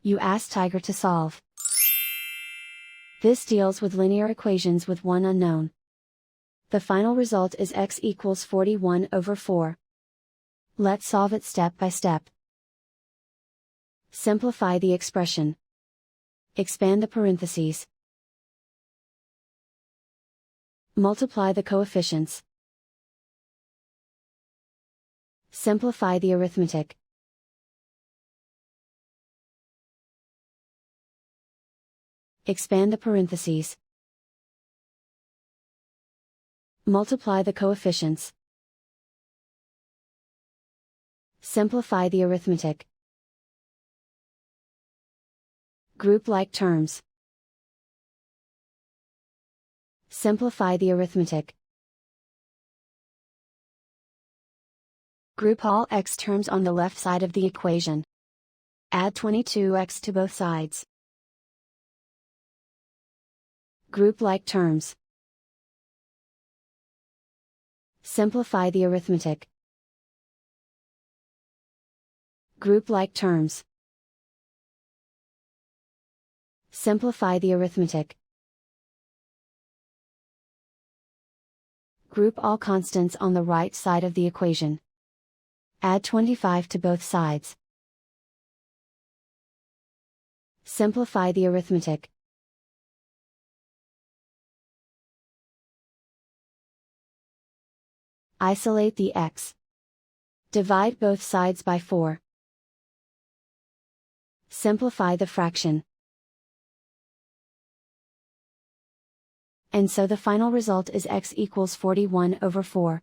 You ask Tiger to solve. This deals with linear equations with one unknown. The final result is x equals 41/4. Let's solve it step by step. Simplify the expression. Expand the parentheses. Multiply the coefficients. Simplify the arithmetic. Expand the parentheses. Multiply the coefficients. Simplify the arithmetic. Group like terms. Simplify the arithmetic. Group all x terms on the left side of the equation. Add 22x to both sides. Group like terms. Simplify the arithmetic. Group like terms. Simplify the arithmetic. Group all constants on the right side of the equation. Add 25 to both sides. Simplify the arithmetic. Isolate the x. Divide both sides by 4. Simplify the fraction. And so the final result is x equals 41/4.